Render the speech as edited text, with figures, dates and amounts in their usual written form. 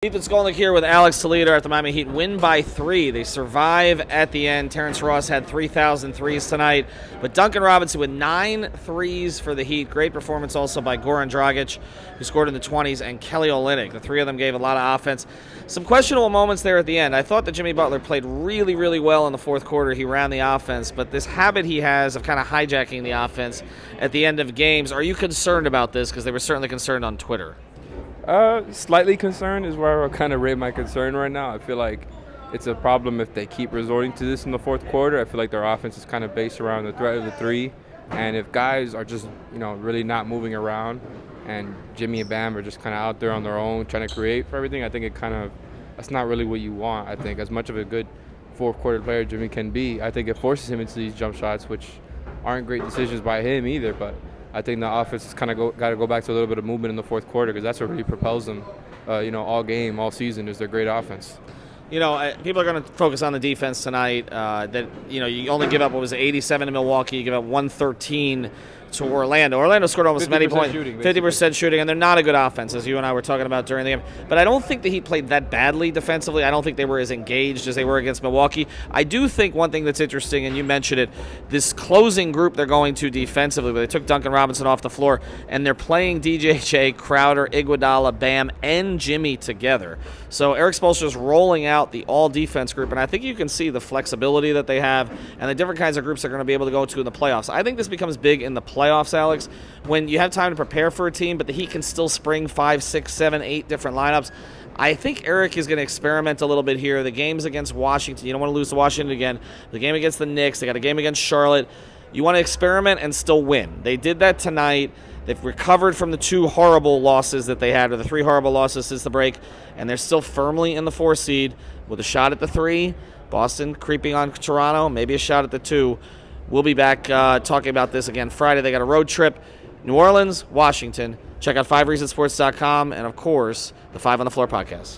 Ethan Skolnick here with Alex Toledo at the Miami Heat. Win by 3. They survive at the end. Terrence Ross had 3,000 threes tonight. But Duncan Robinson with 9 threes for the Heat. Great performance also by Goran Dragic, who scored in the 20s, and Kelly Olynyk. The three of them gave a lot of offense. Some questionable moments there at the end. I thought that Jimmy Butler played really, really well in the fourth quarter. He ran the offense. But this habit he has of kind of hijacking the offense at the end of games, are you concerned about this? Because they were certainly concerned on Twitter. Slightly concerned is where I kind of rate my concern right now. I feel like it's a problem if they keep resorting to this in the fourth quarter. I feel like their offense is kind of based around the threat of the three, and if guys are just really not moving around, and Jimmy and Bam are just kind of out there on their own trying to create for everything, I think that's not really what you want. I think as much of a good fourth quarter player Jimmy can be, I think it forces him into these jump shots, which aren't great decisions by him either, but I think the offense has kind of got to go back to a little bit of movement in the fourth quarter, because that's what really propels them, all game, all season, is their great offense. People are going to focus on the defense tonight. You only give up, 87 to Milwaukee. You give up 113 to Orlando. Orlando scored almost as many points. 50% shooting, and they're not a good offense, as you and I were talking about during the game. But I don't think the Heat played that badly defensively. I don't think they were as engaged as they were against Milwaukee. I do think one thing that's interesting, and you mentioned it, this closing group they're going to defensively, where they took Duncan Robinson off the floor, and they're playing DJJ, Crowder, Iguodala, Bam, and Jimmy together. So Eric Spoelstra's rolling out the all-defense group, and I think you can see the flexibility that they have and the different kinds of groups they're going to be able to go to in the playoffs. I think this becomes big in the playoffs, Alex, when you have time to prepare for a team, but the Heat can still spring 5, 6, 7, 8 different lineups. I think Eric is going to experiment a little bit here. The games against Washington, you don't want to lose to Washington again. The game against the Knicks, they got a game against Charlotte. You want to experiment and still win. They did that tonight. They've recovered from the 2 horrible losses that they had, or the 3 horrible losses since the break, and they're still firmly in the 4 seed with a shot at the 3. Boston creeping on Toronto, maybe a shot at the 2. We'll be back talking about this again Friday. They got a road trip, New Orleans, Washington. Check out 5reasonsports.com and, of course, the 5 on the Floor podcast.